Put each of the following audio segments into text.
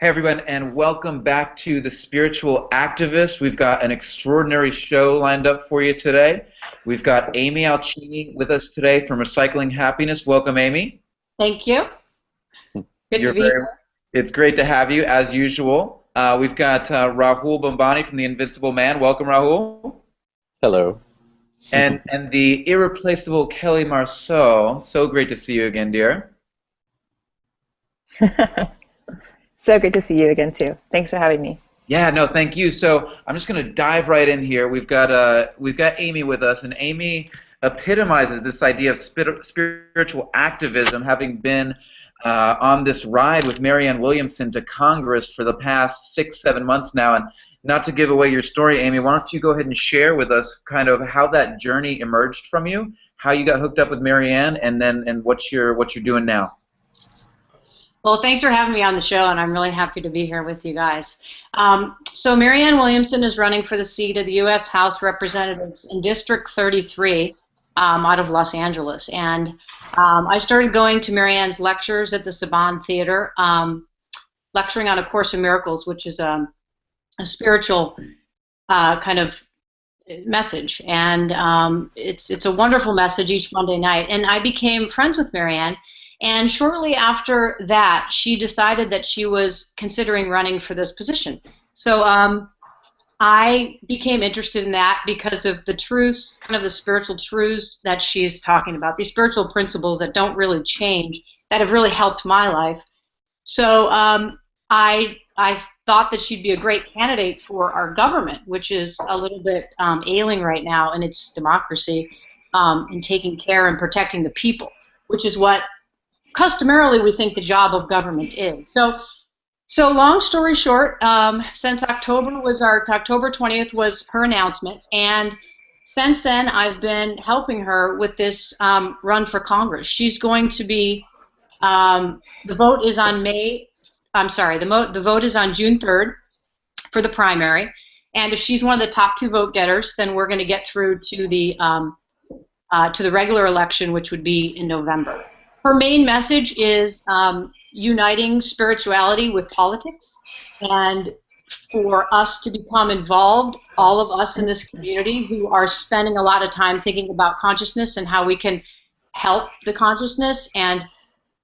Hey everyone, and welcome back to The Spiritual Activist. We've got an extraordinary show lined up for you today. We've got Amy Alcini with us today from Recycling Happiness. Welcome, Amy. Thank you. Good to You're be very. here. It's great to have you, as usual. We've got Rahul Bhambhani from The Invincible Man. Welcome, Rahul. Hello. And the irreplaceable Kelly Marceau. So great to see you again, dear. So good to see you again too. Thanks for having me. Yeah, no, thank you. So I'm just going to dive right in here. We've got Amy with us, and Amy epitomizes this idea of spiritual activism, having been on this ride with Marianne Williamson to Congress for the past 6, 7 months now. And not to give away your story, Amy, why don't you go ahead and share with us kind of how that journey emerged from you, how you got hooked up with Marianne, and what you're doing now. Well, thanks for having me on the show, and I'm really happy to be here with you guys. So Marianne Williamson is running for the seat of the U.S. House of Representatives in District 33 out of Los Angeles. And I started going to Marianne's lectures at the Saban Theater, lecturing on A Course in Miracles, which is a spiritual kind of message. And it's a wonderful message each Monday night. And I became friends with Marianne. And shortly after that, she decided that she was considering running for this position. So I became interested in that because of the truths, kind of the spiritual truths that she's talking about, these spiritual principles that don't really change, that have really helped my life. So I thought that she'd be a great candidate for our government, which is a little bit ailing right now in its democracy, in taking care and protecting the people, which is what customarily we think the job of government is. So long story short, since October 20th was her announcement, and since then I've been helping her with this run for Congress. She's going to be, the vote is on the vote is on June 3rd for the primary, and if she's one of the top 2 vote getters, then we're going to get through to the regular election, which would be in November. Her main message is uniting spirituality with politics, and for us to become involved, all of us in this community who are spending a lot of time thinking about consciousness and how we can help the consciousness, and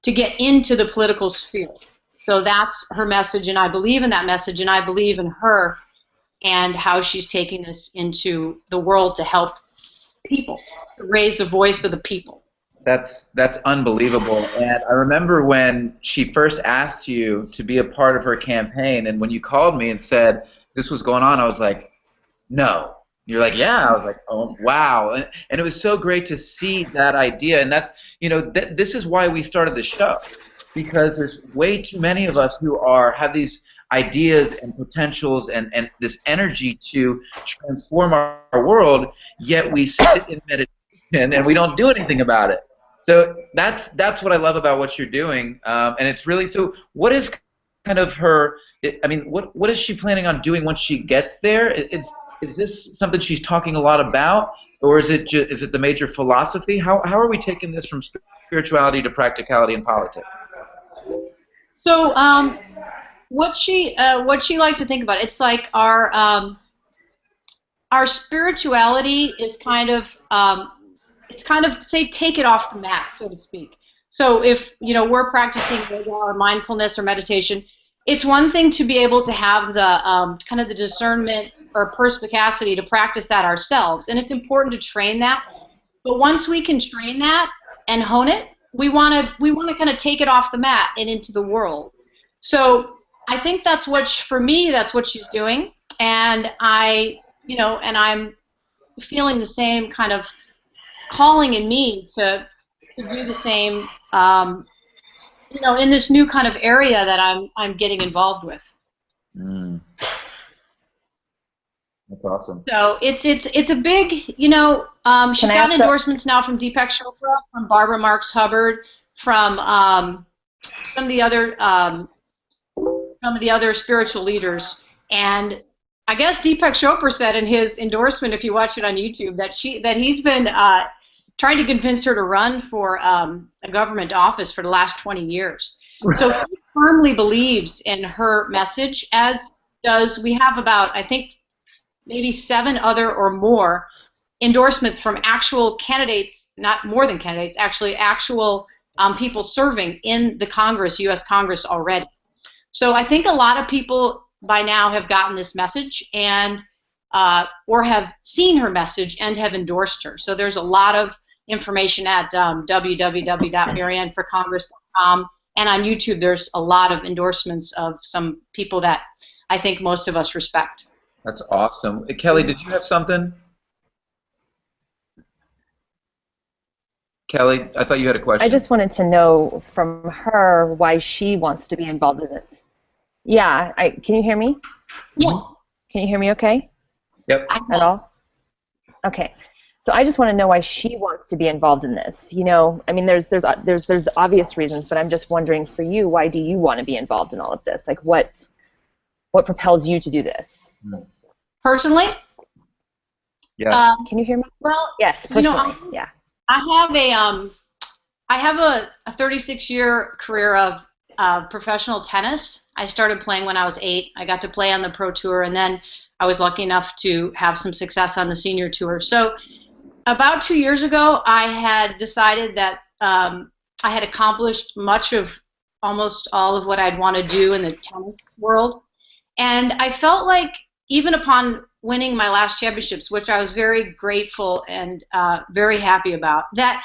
to get into the political sphere. So that's her message, and I believe in that message, and I believe in her and how she's taking this into the world to help people, to raise the voice of the people. That's unbelievable. And I remember when she first asked you to be a part of her campaign, and when you called me and said this was going on, I was like, no. You're like, yeah. I was like, oh, wow. And it was so great to see that idea. And that's, this is why we started the show, because there's way too many of us who have these ideas and potentials and this energy to transform our world, yet we sit in meditation and we don't do anything about it. So that's what I love about what you're doing, and it's really, so what is kind of her, I mean, what is she planning on doing once she gets there? Is this something she's talking a lot about, or is it the major philosophy? How are we taking this from spirituality to practicality and politics? So what she likes to think about, it's like our spirituality is kind of it's kind of, say, take it off the mat, so to speak. So if, we're practicing yoga or mindfulness or meditation, it's one thing to be able to have the kind of the discernment or perspicacity to practice that ourselves, and it's important to train that. But once we can train that and hone it, we want to kind of take it off the mat and into the world. So I think that's for me, that's what she's doing, and and I'm feeling the same kind of calling in me to do the same, in this new kind of area that I'm getting involved with. That's awesome. So it's a big, she's got endorsements now from Deepak Chopra, from Barbara Marx Hubbard, from some of the other spiritual leaders, and I guess Deepak Chopra said in his endorsement, if you watch it on YouTube, that he's been trying to convince her to run for a government office for the last 20 years. So firmly believes in her message, as we have about, I think, maybe 7 other or more endorsements from actual candidates, not more than candidates, actually actual people serving in the Congress, U.S. Congress already. So I think a lot of people by now have gotten this message and or have seen her message and have endorsed her. So there's a lot of information at www.marianneforcongress.com, and on YouTube there's a lot of endorsements of some people that I think most of us respect. That's awesome. Kelly, did you have something? Kelly, I thought you had a question. I just wanted to know from her why she wants to be involved in this. Yeah, can you hear me? Yeah. Can you hear me okay? Yep. At all? Okay. So I just want to know why she wants to be involved in this. You know, I mean, there's obvious reasons, but I'm just wondering for you, why do you want to be involved in all of this? Like, what propels you to do this? Personally? Yeah. Can you hear me? Well, yes, personally. You know, yeah. I have a 36-year career of professional tennis. I started playing when I was 8. I got to play on the pro tour, and then I was lucky enough to have some success on the senior tour. So about 2 years ago, I had decided that I had accomplished almost all of what I'd want to do in the tennis world. And I felt like even upon winning my last championships, which I was very grateful and very happy about, that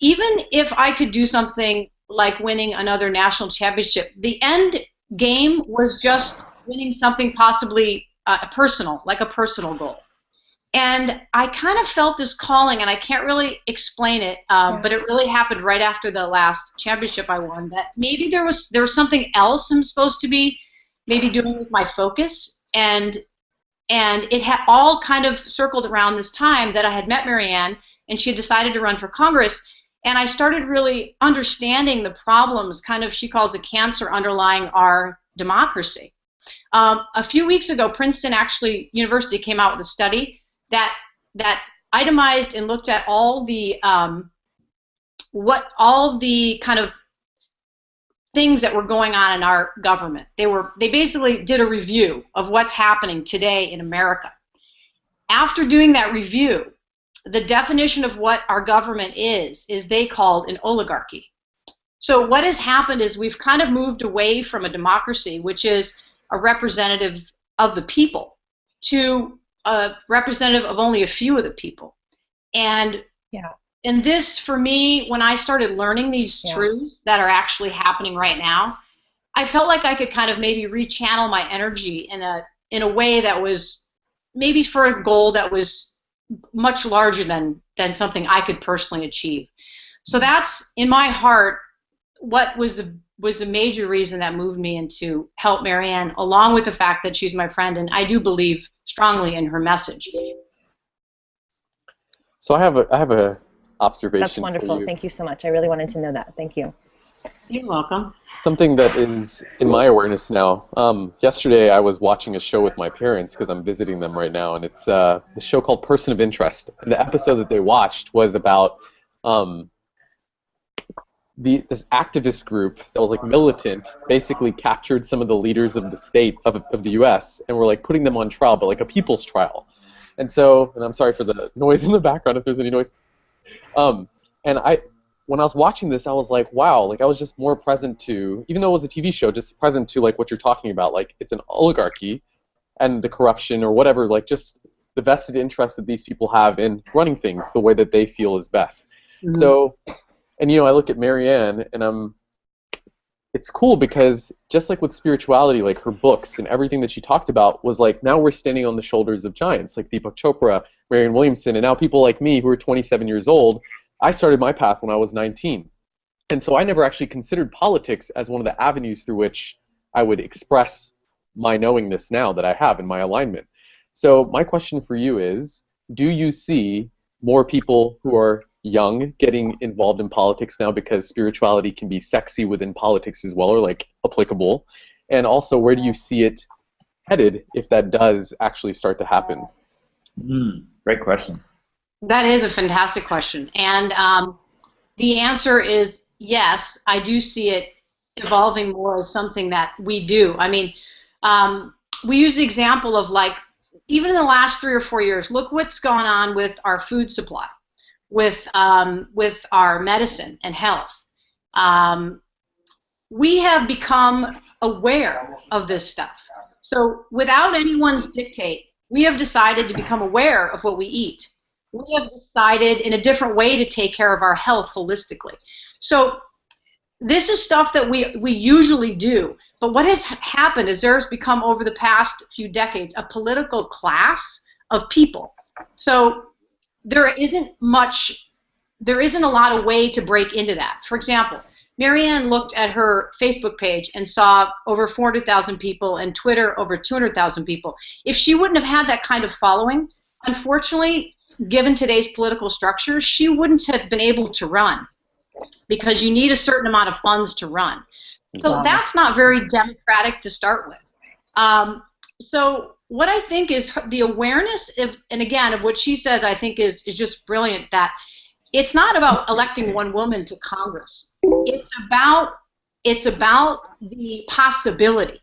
even if I could do something like winning another national championship, the end game was just winning something possibly personal, like a personal goal. And I kind of felt this calling, and I can't really explain it, but it really happened right after the last championship I won, that maybe there was something else I'm supposed to be maybe doing with my focus, and it had all kind of circled around this time that I had met Marianne, and she had decided to run for Congress, and I started really understanding the problems, kind of she calls a cancer underlying our democracy. A few weeks ago, Princeton University came out with a study that itemized and looked at all the kind of things that were going on in our government. They basically did a review of what's happening today in America. After doing that review, the definition of what our government is they called an oligarchy. So what has happened is we've kind of moved away from a democracy, which is a representative of the people, to a representative of only a few of the people. And this, for me, when I started learning these truths that are actually happening right now, I felt like I could kind of maybe rechannel my energy in a way that was maybe for a goal that was much larger than something I could personally achieve. So that's, in my heart, what was a major reason that moved me into help Marianne, along with the fact that she's my friend, and I do believe strongly in her message. So I have a observation. That's wonderful. For you. Thank you so much. I really wanted to know that. Thank you. You're welcome. Something that is in my awareness now. Yesterday I was watching a show with my parents because I'm visiting them right now, and it's the show called Person of Interest. And the episode that they watched was about this activist group that was like militant, basically captured some of the leaders of the state of the U.S. and were like putting them on trial, but like a people's trial. And so, and I'm sorry for the noise in the background if there's any noise. And when I was watching this, I was like, wow, like I was just more present to, even though it was a TV show, just present to like what you're talking about, like it's an oligarchy and the corruption or whatever, like just the vested interest that these people have in running things the way that they feel is best. Mm-hmm. So, and you know, I look at Marianne and it's cool because just like with spirituality, like her books and everything that she talked about was like, now we're standing on the shoulders of giants like Deepak Chopra, Marianne Williamson, and now people like me who are 27 years old. I started my path when I was 19. And so I never actually considered politics as one of the avenues through which I would express my knowingness now that I have in my alignment. So my question for you is, do you see more people who are young getting involved in politics now because spirituality can be sexy within politics as well, or like applicable? And also, where do you see it headed if that does actually start to happen? Great question. That is a fantastic question. And the answer is yes, I do see it evolving more as something that we do. I mean, we use the example of, like, even in the last 3 or 4 years, look what's gone on with our food supply, with our medicine and health. We have become aware of this stuff. So without anyone's dictate, we have decided to become aware of what we eat. We have decided in a different way to take care of our health holistically. So this is stuff that we usually do. But what has happened is there's become, over the past few decades, a political class of people. So there isn't a lot of way to break into that. For example, Marianne looked at her Facebook page and saw over 400,000 people, and Twitter over 200,000 people. If she wouldn't have had that kind of following, unfortunately, given today's political structure, she wouldn't have been able to run, because you need a certain amount of funds to run. So that's not very democratic to start with. So what I think is the awareness of, and again, of what she says, I think is just brilliant, that it's not about electing one woman to Congress. It's about the possibility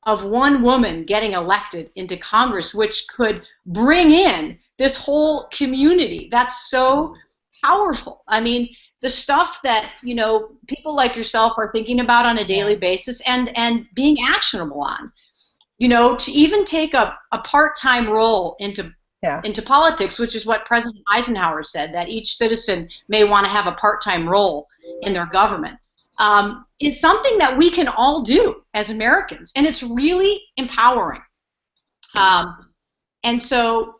of one woman getting elected into Congress, which could bring in this whole community. That's so powerful. I mean, the stuff that, you know, people like yourself are thinking about on a daily basis and being actionable on. You know, to even take a part-time role into politics, which is what President Eisenhower said, that each citizen may want to have a part-time role in their government, is something that we can all do as Americans, and it's really empowering. And so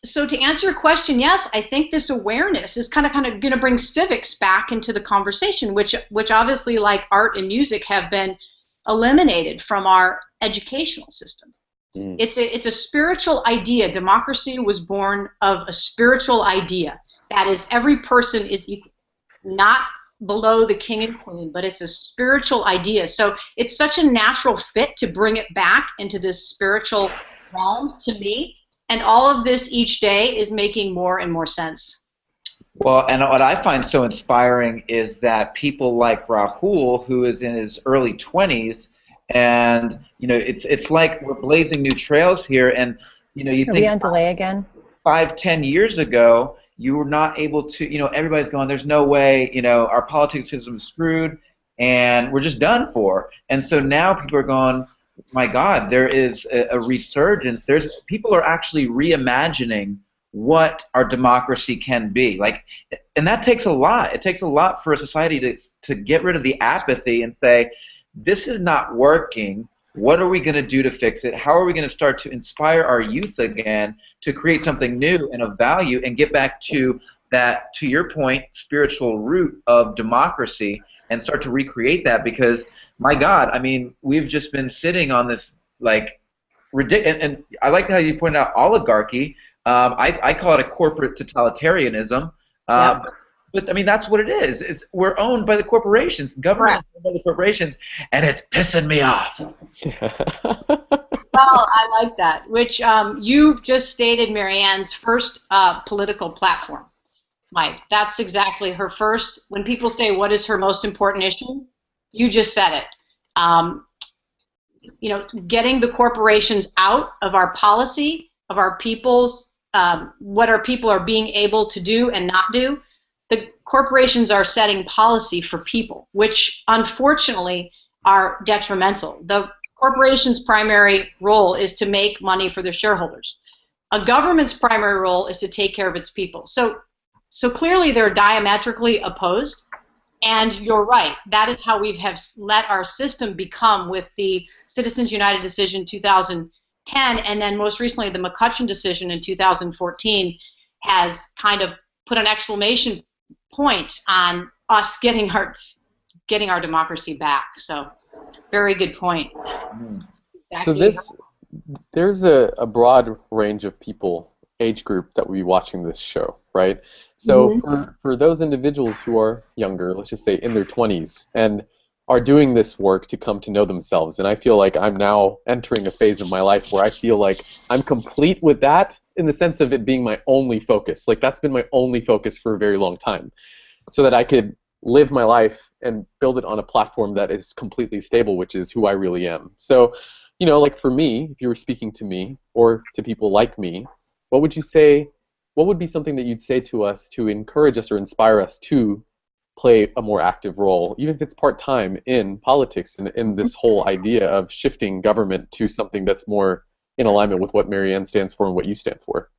to answer your question, yes, I think this awareness is kind of going to bring civics back into the conversation, which obviously, like art and music, have been eliminated from our educational system. It's a spiritual idea. Democracy was born of a spiritual idea. That is, every person is equal, not below the king and queen, but it's a spiritual idea. So it's such a natural fit to bring it back into this spiritual realm, to me. And all of this each day is making more and more sense. Well, and what I find so inspiring is that people like Rahul, who is in his early 20s, and you know, it's like we're blazing new trails here. And you know, you think, are we on delay again? 5-10 years ago, you were not able to. You know, everybody's going, "There's no way." You know, our politics system is screwed, and we're just done for. And so now people are going, my God, there is a resurgence. People are actually reimagining what our democracy can be. Like, and that takes a lot. It takes a lot for a society to get rid of the apathy and say, this is not working. What are we going to do to fix it? How are we going to start to inspire our youth again to create something new and of value and get back to that, to your point, spiritual root of democracy, and start to recreate that? Because my God, I mean, we've just been sitting on this, like, ridiculous, and I like how you pointed out oligarchy. I call it a corporate totalitarianism. But I mean, that's what it is. We're owned by the corporations. Government is owned by the corporations, and it's pissing me off. Well, I like that. Which you just stated Marianne's first political platform, Mike. That's exactly her first. When people say, what is her most important issue? You just said it. You know, getting the corporations out of our policy, of our people's, what our people are being able to do and not do. The corporations are setting policy for people, which unfortunately are detrimental. The corporation's primary role is to make money for their shareholders. A government's primary role is to take care of its people. So clearly they're diametrically opposed. And you're right. That is how we have let our system become, with the Citizens United decision 2010, and then most recently the McCutcheon decision in 2014 has kind of put an exclamation point on us getting our democracy back. So, very good point. So there's a broad range of people, age group, that will be watching this show, right? So for those individuals who are younger, let's just say in their 20s, and are doing this work to come to know themselves, and I feel like I'm now entering a phase of my life where I feel like I'm complete with that, in the sense of it being my only focus. Like, that's been my only focus for a very long time, so that I could live my life and build it on a platform that is completely stable, which is who I really am. So, you know, like for me, if you were speaking to me or to people like me, what would you say, what would be something that you'd say to us to encourage us or inspire us to play a more active role, even if it's part-time, in politics and in this whole idea of shifting government to something that's more in alignment with what Marianne stands for and what you stand for?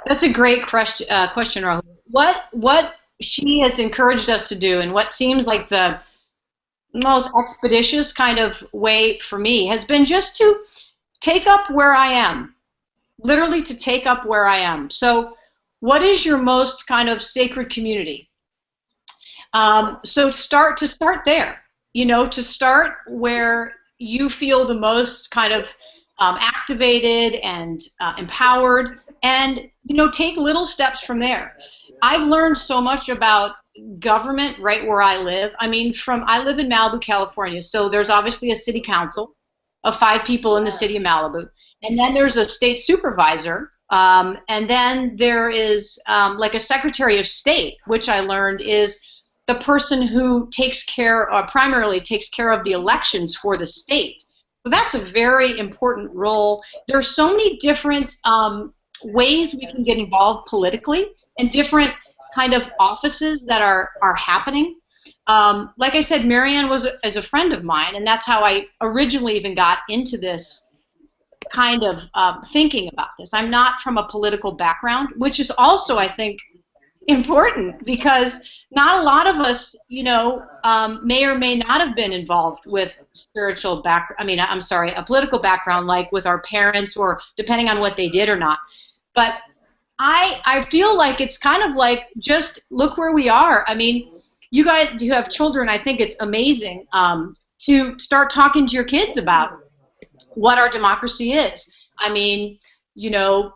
That's a great question, Rahul. What she has encouraged us to do, and what seems like the most expeditious kind of way for me, has been just to take up where I am, literally to take up where I am. So what is your most kind of sacred community? So start there, you know, to start where you feel the most kind of activated and empowered, and, you know, take little steps from there. I've learned so much about government right where I live. I mean, I live in Malibu, California, so there's obviously a city council of 5 people in the city of Malibu, and then there's a state supervisor, and then there is like a secretary of state, which I learned is the person who takes care, or primarily takes care of the elections for the state. So that's a very important role. There are so many different ways we can get involved politically, and different kind of offices that are happening. Like I said, Marianne is a friend of mine, and that's how I originally even got into this kind of thinking about this. I'm not from a political background, which is also, I think, important, because not a lot of us, you know, may or may not have been involved with spiritual a political background, like with our parents, or depending on what they did or not. But I feel like it's kind of like, just look where we are. I mean, you guys who have children, I think it's amazing to start talking to your kids about what our democracy is. I mean, you know,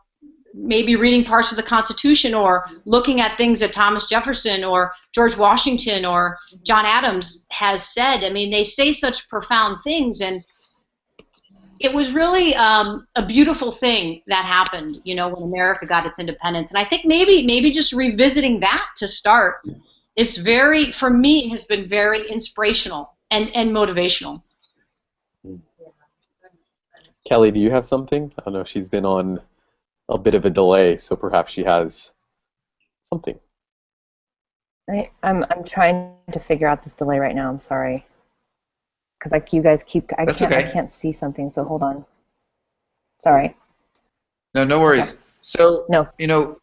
maybe reading parts of the Constitution, or looking at things that Thomas Jefferson or George Washington or John Adams has said. I mean, they say such profound things, and it was really a beautiful thing that happened, you know, when America got its independence. And I think maybe just revisiting that to start is for me, has been very inspirational and motivational. Kelly, do you have something? I don't know, she's been on a bit of a delay, so perhaps she has something. I'm trying to figure out this delay right now. I'm sorry, because like you guys I can't see something. So hold on. Sorry. No worries. Okay. So no. You know,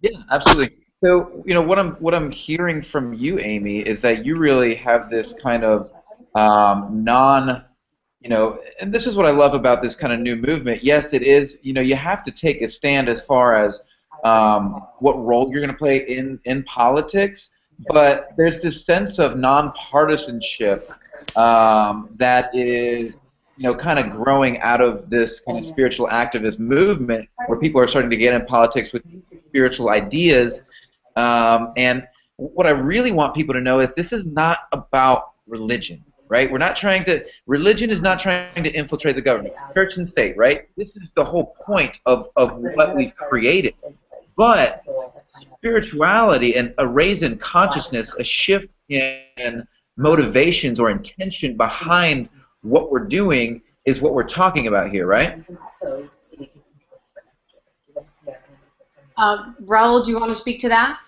yeah, absolutely. So you know what I'm hearing from you, Amy, is that you really have this kind of you know, and this is what I love about this kind of new movement. Yes, it is, you know, you have to take a stand as far as what role you're going to play in politics, but there's this sense of nonpartisanship that is, you know, kind of growing out of this kind of spiritual activist movement, where people are starting to get in politics with spiritual ideas. And what I really want people to know is this is not about religion. Right? We're not trying to, religion is not trying to infiltrate the government, church and state, right? This is the whole point of what we've created. But spirituality and a raise in consciousness, a shift in motivations or intention behind what we're doing is what we're talking about here, right? Rahul, do you want to speak to that?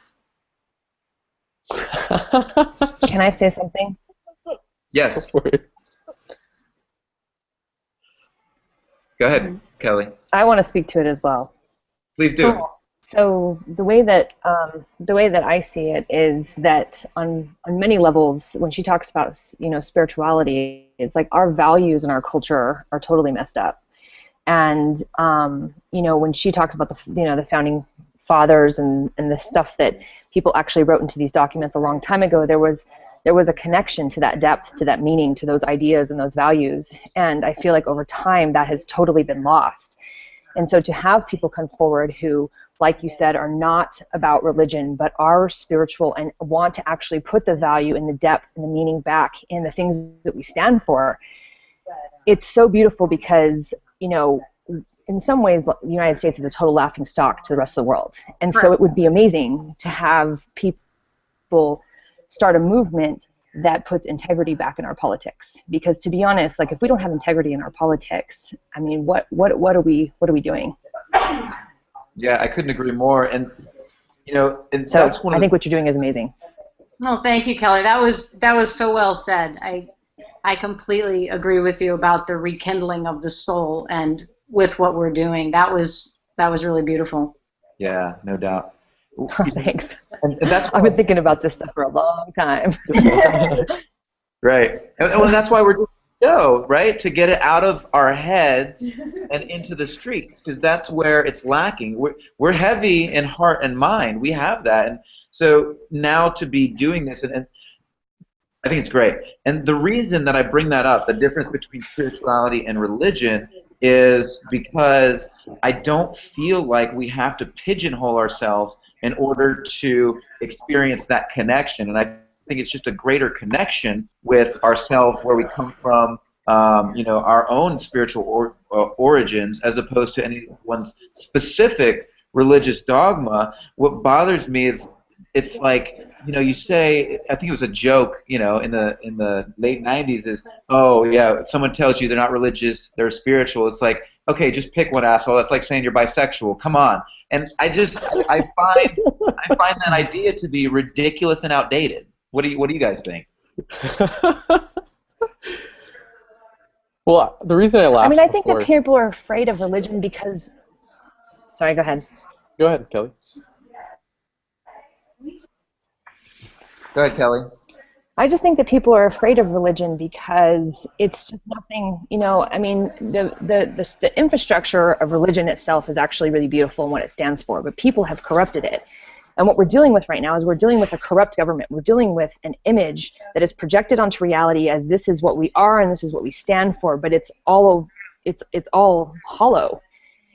Can I say something? Yes. Go ahead, Kelly. I want to speak to it as well. Please do. So the way that I see it is that on many levels, when she talks about, you know, spirituality, it's like our values and our culture are totally messed up. And you know, when she talks about the founding fathers and the stuff that people actually wrote into these documents a long time ago, there was a connection to that depth, to that meaning, to those ideas and those values. And I feel like over time that has totally been lost. And so to have people come forward who, like you said, are not about religion, but are spiritual and want to actually put the value and the depth and the meaning back in the things that we stand for, it's so beautiful, because, you know, in some ways the United States is a total laughingstock to the rest of the world. And so it would be amazing to have people start a movement that puts integrity back in our politics. Because to be honest, like if we don't have integrity in our politics, I mean, what are we doing? Yeah, I couldn't agree more. And you know, and so that's one of I think what you're doing is amazing. Oh, thank you, Kelly. That was so well said. I completely agree with you about the rekindling of the soul and with what we're doing. That was really beautiful. Yeah, no doubt. Oh, thanks. And that's I've been thinking about this stuff for a long time. Right. And that's why we're doing the show, right? To get it out of our heads and into the streets, because that's where it's lacking. We're heavy in heart and mind. We have that. And so now to be doing this, and I think it's great. And the reason that I bring that up, the difference between spirituality and religion, is because I don't feel like we have to pigeonhole ourselves in order to experience that connection. And I think it's just a greater connection with ourselves, where we come from, you know, our own spiritual origins, as opposed to anyone's specific religious dogma. What bothers me is, it's like, you know, you say, I think it was a joke, you know, in the late 90s, is, oh yeah, if someone tells you they're not religious, they're spiritual, it's like, okay, just pick one, asshole. That's like saying you're bisexual. Come on. And I find that idea to be ridiculous and outdated. What do you guys think? Well, the reason I laughed, I mean, I think that people are afraid of religion because. Sorry, go ahead. Go ahead, Kelly. Go ahead, Kelly. I just think that people are afraid of religion because it's just nothing, you know, I mean, the infrastructure of religion itself is actually really beautiful in what it stands for, but people have corrupted it. And what we're dealing with right now is we're dealing with a corrupt government. We're dealing with an image that is projected onto reality as this is what we are and this is what we stand for, but it's all hollow.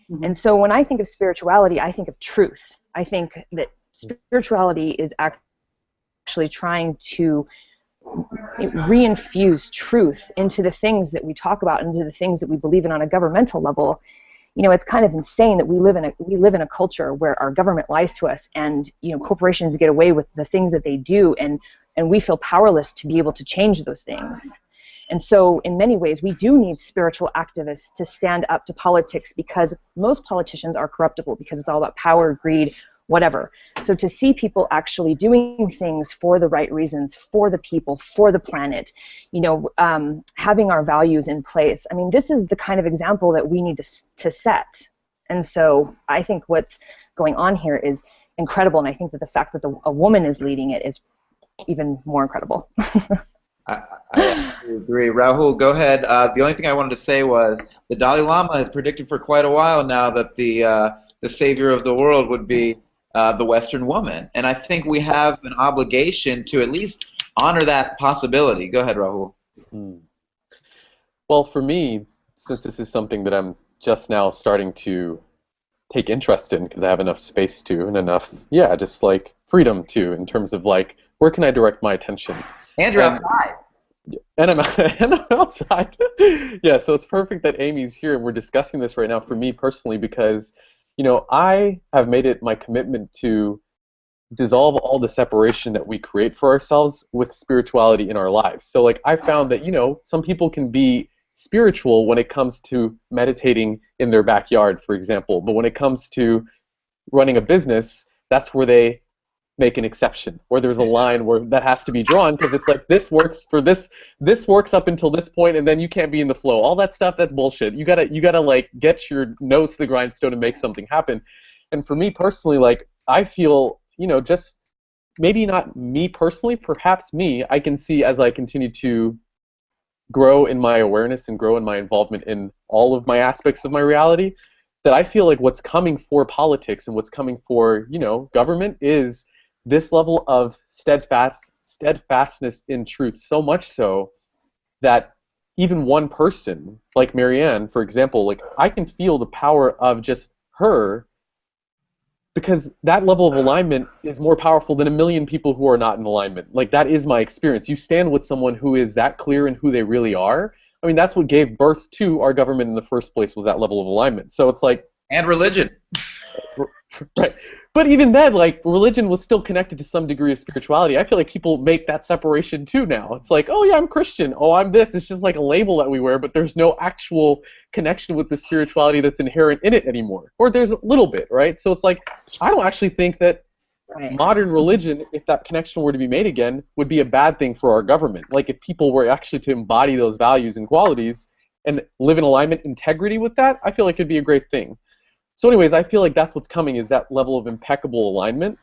Mm-hmm. And so when I think of spirituality, I think of truth. I think that spirituality is actually trying to reinfuse truth into the things that we talk about, into the things that we believe in on a governmental level. You know, it's kind of insane that we live in a culture where our government lies to us, and you know, corporations get away with the things that they do, and we feel powerless to be able to change those things. And so in many ways we do need spiritual activists to stand up to politics, because most politicians are corruptible, because it's all about power, greed, whatever. So to see people actually doing things for the right reasons, for the people, for the planet, you know, having our values in place. I mean, this is the kind of example that we need to set. And so I think what's going on here is incredible, and I think that the fact that a woman is leading it is even more incredible. I agree. Rahul, go ahead. The only thing I wanted to say was the Dalai Lama has predicted for quite a while now that the savior of the world would be the Western woman, and I think we have an obligation to at least honor that possibility. Go ahead, Rahul. Well, for me, since this is something that I'm just now starting to take interest in, because I have enough space to, and enough, yeah, just like freedom to, in terms of like, where can I direct my attention? And you're outside. And I'm outside. Yeah, so it's perfect that Amy's here and we're discussing this right now for me personally, because you know, I have made it my commitment to dissolve all the separation that we create for ourselves with spirituality in our lives. So like I found that, you know, some people can be spiritual when it comes to meditating in their backyard, for example, but when it comes to running a business, that's where they make an exception, or there's a line where that has to be drawn, because it's like, this works for this works up until this point, and then you can't be in the flow. All that stuff, that's bullshit. You gotta like get your nose to the grindstone and make something happen. And for me personally, like I feel, you know, just maybe not me personally, perhaps me, I can see as I continue to grow in my awareness and grow in my involvement in all of my aspects of my reality, that I feel like what's coming for politics and what's coming for, you know, government is this level of steadfastness in truth, so much so that even one person, like Marianne, for example, like I can feel the power of just her, because that level of alignment is more powerful than a million people who are not in alignment. Like that is my experience. You stand with someone who is that clear in who they really are. I mean, that's what gave birth to our government in the first place, was that level of alignment. So it's like, And religion. Right. But even then, like, religion was still connected to some degree of spirituality. I feel like people make that separation too now. It's like, oh yeah, I'm Christian. Oh, I'm this. It's just like a label that we wear, but there's no actual connection with the spirituality that's inherent in it anymore. Or there's a little bit, right? So it's like, I don't actually think that modern religion, if that connection were to be made again, would be a bad thing for our government. Like, if people were actually to embody those values and qualities and live in alignment, integrity with that, I feel like it'd be a great thing. So anyways, I feel like that's what's coming, is that level of impeccable alignment.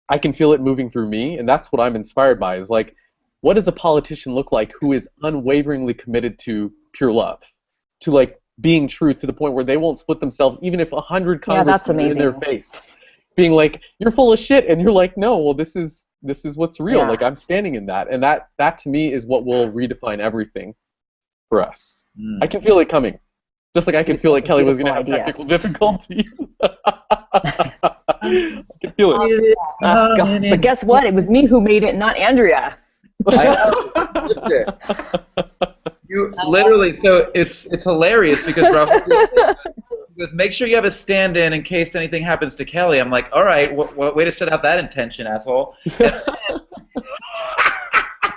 I can feel it moving through me, and that's what I'm inspired by, is like, what does a politician look like who is unwaveringly committed to pure love, to like being true to the point where they won't split themselves even if 100 congressmen are in their face, being like, you're full of shit, and you're like, no, well, this is what's real. Like, I'm standing in that, and that to me is what will redefine everything for us. I can feel it coming. Just like I could feel like Kelly was going to have technical difficulties. I can feel it. But guess what? It was me who made it, not Andrea. You literally, so it's hilarious because Rahul goes, make sure you have a stand-in in case anything happens to Kelly. I'm like, all right, what way to set out that intention, asshole.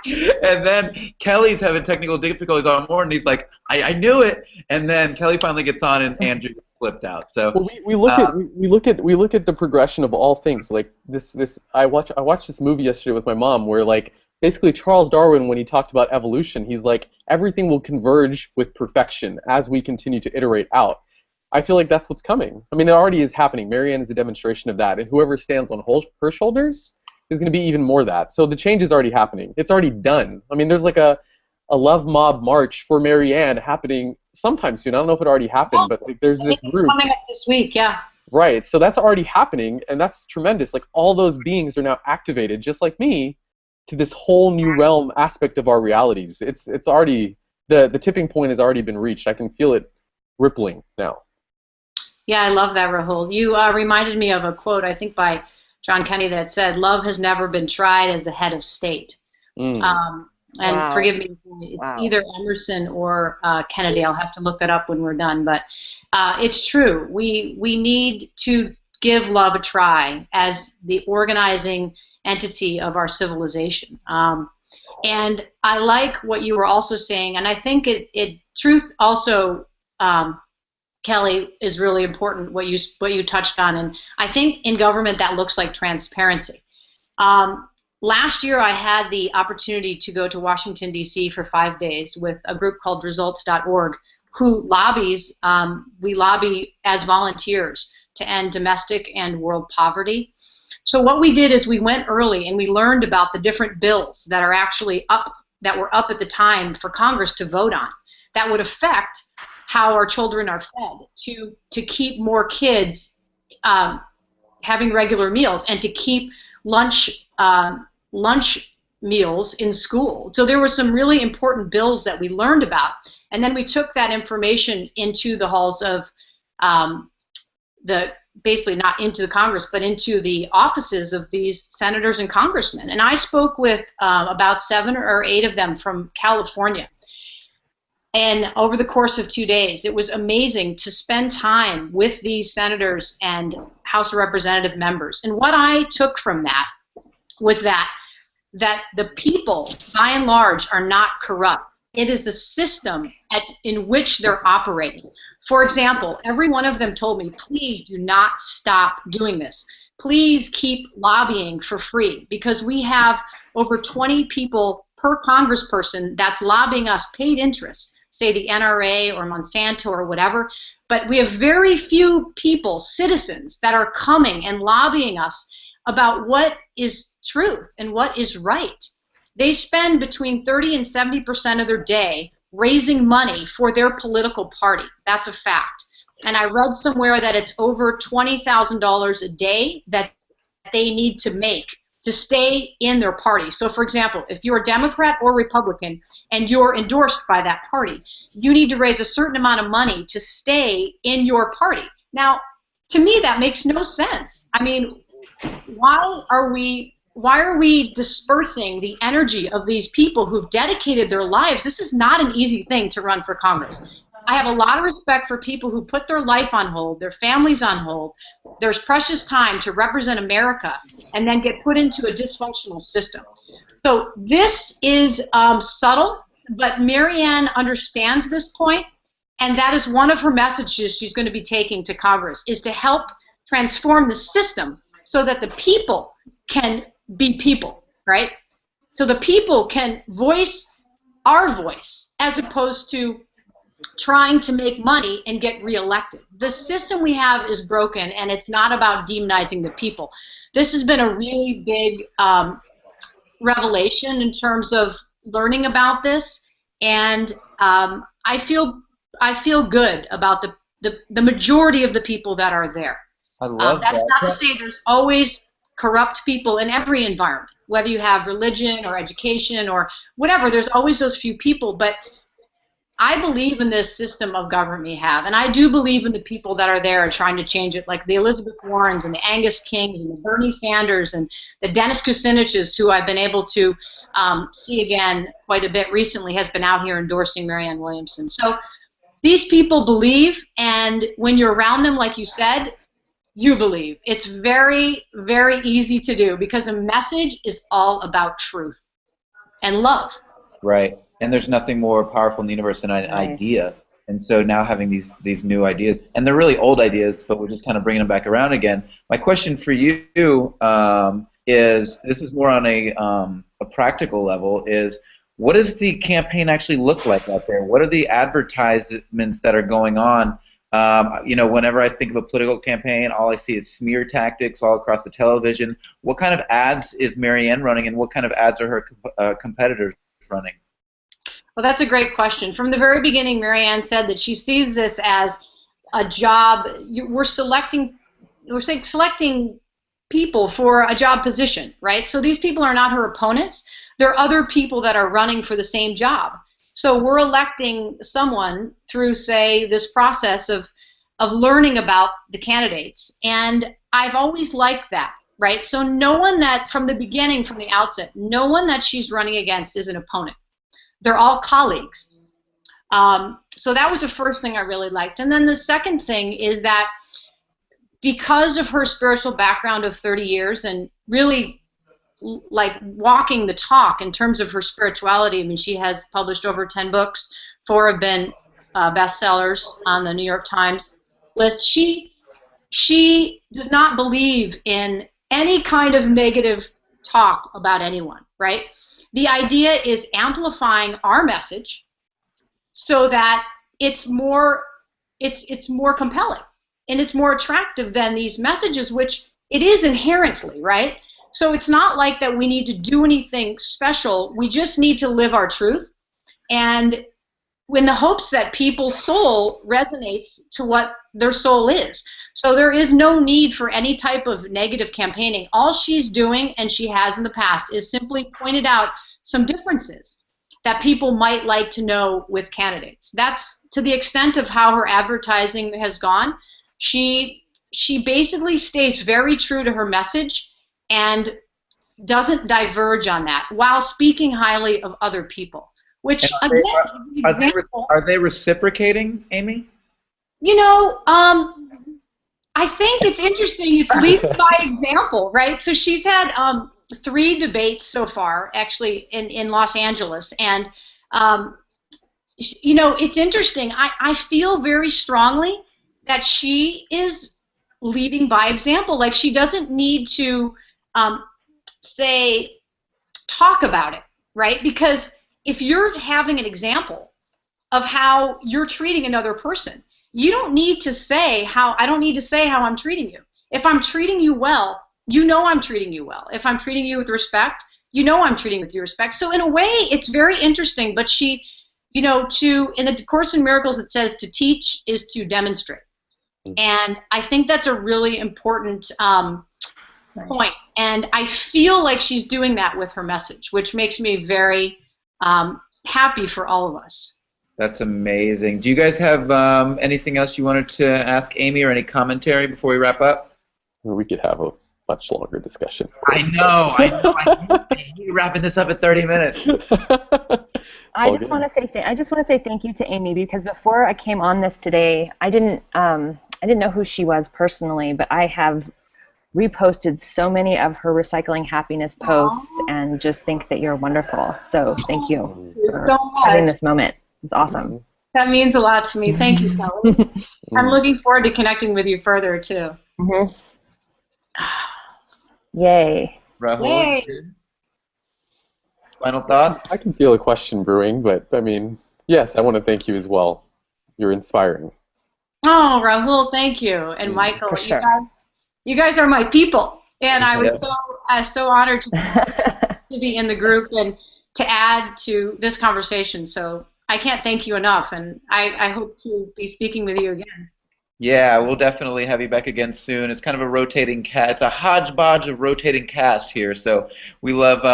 And then Kelly's having technical difficulties on more, and he's like, I knew it. And then Kelly finally gets on, and Andrew gets flipped out. So well, we look at the progression of all things. Like this, I watched this movie yesterday with my mom, where like basically Charles Darwin, when he talked about evolution, he's like, everything will converge with perfection as we continue to iterate out. I feel like that's what's coming. I mean, it already is happening. Marianne is a demonstration of that, and whoever stands on her shoulders is going to be even more of that. So the change is already happening. It's already done. I mean, there's like a love mob march for Marianne happening sometime soon. I don't know if it already happened, but like there's this group coming up this week. Yeah. Right. So that's already happening, and that's tremendous. Like, all those beings are now activated, just like me, to this whole new realm aspect of our realities. It's already, the tipping point has already been reached. I can feel it rippling now. Yeah, I love that, Rahul. You reminded me of a quote, I think by John Kennedy, that said, "Love has never been tried as the head of state." And forgive me, it's either Emerson or Kennedy. I'll have to look that up when we're done. But it's true. We need to give love a try as the organizing entity of our civilization. And I like what you were also saying, and I think truth also, Kelly, is really important, what you touched on. And I think in government that looks like transparency. Last year I had the opportunity to go to Washington, D.C. for 5 days with a group called results.org, who lobbies, we lobby as volunteers to end domestic and world poverty. So what we did is we went early and we learned about the different bills that are actually up, that were up at the time for Congress to vote on, that would affect how our children are fed, to keep more kids having regular meals, and to keep lunch meals in school. So there were some really important bills that we learned about, and then we took that information into the halls of basically not into the Congress, but into the offices of these senators and congressmen. And I spoke with about 7 or 8 of them from California. And over the course of 2 days, it was amazing to spend time with these senators and House of Representative members. And what I took from that was that the people, by and large, are not corrupt. It is a system in which they're operating. For example, every one of them told me, please do not stop doing this. Please keep lobbying for free, because we have over 20 people per congressperson that's lobbying us, paid interest, say the NRA or Monsanto or whatever, but we have very few people, citizens, that are coming and lobbying us about what is truth and what is right. They spend between 30 and 70% of their day raising money for their political party. That's a fact. And I read somewhere that it's over $20,000 a day that they need to make to stay in their party. So for example, if you're a Democrat or Republican and you're endorsed by that party, you need to raise a certain amount of money to stay in your party. Now, to me, that makes no sense. I mean, why are we dispersing the energy of these people who've dedicated their lives? This is not an easy thing to run for Congress. I have a lot of respect for people who put their life on hold, their families on hold, there's precious time to represent America, and then get put into a dysfunctional system. So this is subtle, but Marianne understands this point, and that is one of her messages she's going to be taking to Congress, is to help transform the system so that the people can be people, right? So the people can voice our voice as opposed to trying to make money and get reelected. The system we have is broken, and it's not about demonizing the people. This has been a really big revelation in terms of learning about this, and I feel good about the majority of the people that are there. I love that. That is not to say there's always corrupt people in every environment, whether you have religion or education or whatever. There's always those few people, but I believe in this system of government we have, and I do believe in the people that are there trying to change it, like the Elizabeth Warrens and the Angus Kings and the Bernie Sanders and the Dennis Kucinichs, who I've been able to see again quite a bit recently, has been out here endorsing Marianne Williamson. So these people believe, and when you're around them, like you said, you believe. It's very, very easy to do because a message is all about truth and love. Right. And there's nothing more powerful in the universe than an idea. And so now having these new ideas, and they're really old ideas, but we're just kind of bringing them back around again. My question for you is, this is more on a practical level, is what does the campaign actually look like out there? What are the advertisements that are going on? You know, whenever I think of a political campaign, all I see is smear tactics all across the television. What kind of ads is Marianne running, and what kind of ads are her competitors running? Well, that's a great question. From the very beginning, Marianne said that she sees this as a job. We're selecting people for a job position, right? So these people are not her opponents. They're other people that are running for the same job. So we're electing someone through, say, this process of learning about the candidates. And I've always liked that, right? So no one that, from the beginning, from the outset, no one that she's running against is an opponent. They're all colleagues. So that was the first thing I really liked. And then the second thing is that because of her spiritual background of 30 years and really like walking the talk in terms of her spirituality, I mean, she has published over 10 books, 4 have been bestsellers on the New York Times list. She does not believe in any kind of negative talk about anyone, right? The idea is amplifying our message so that it's more compelling and it's more attractive than these messages, which it is inherently, right? So it's not like that we need to do anything special. We just need to live our truth, and in the hopes that people's soul resonates to what their soul is. So there is no need for any type of negative campaigning. All she's doing, and she has in the past, is simply pointed out some differences that people might like to know with candidates. That's to the extent of how her advertising has gone. She basically stays very true to her message and doesn't diverge on that while speaking highly of other people. Which, again, are they reciprocating, Amy? You know, I think it's interesting. It's leading by example, right? So she's had 3 debates so far, actually, in Los Angeles. And, you know, it's interesting. I feel very strongly that she is leading by example. Like, she doesn't need to, talk about it, right? Because if you're having an example of how you're treating another person, you don't need to say I don't need to say how I'm treating you. If I'm treating you well, you know I'm treating you well. If I'm treating you with respect, you know I'm treating with you respect. So in a way, it's very interesting, but she, you know, in the Course in Miracles, it says to teach is to demonstrate. And I think that's a really important point. And I feel like she's doing that with her message, which makes me very happy for all of us. That's amazing. Do you guys have anything else you wanted to ask Amy, or any commentary before we wrap up? We could have much longer discussion. I know. I hate wrapping this up at 30 minutes. I just want to say thank you to Amy, because before I came on this today, I didn't know who she was personally, but I have reposted so many of her Recycling Happiness posts and just think that you're wonderful. So thank you for having this moment. It's awesome. That means a lot to me. Thank you, Kelly. I'm looking forward to connecting with you further, too. Yay. Rahul, Yay. final thoughts? I can feel a question brewing, but I mean, yes, I want to thank you as well. You're inspiring. Oh, Rahul, thank you. And Michael, For sure. you guys are my people. And I was so honored to be in the group and to add to this conversation. So I can't thank you enough, and I hope to be speaking with you again. Yeah, we'll definitely have you back again soon. It's kind of a rotating cast. It's a hodgepodge of rotating cast here. So we love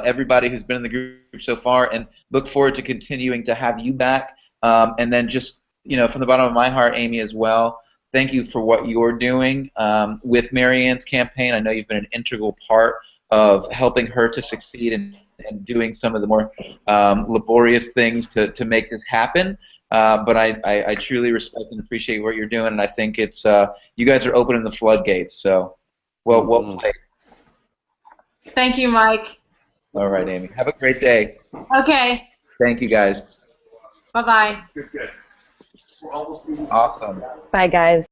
everybody who's been in the group so far, and look forward to continuing to have you back. And then just, from the bottom of my heart, Amy, as well, thank you for what you're doing with Marianne's campaign. I know you've been an integral part of helping her to succeed and doing some of the more laborious things to make this happen. But I truly respect and appreciate what you're doing, and I think it's you guys are opening the floodgates. So, well played. Thank you, Mike. All right, Amy. Have a great day. Okay. Thank you, guys. Bye-bye. Awesome. Bye, guys.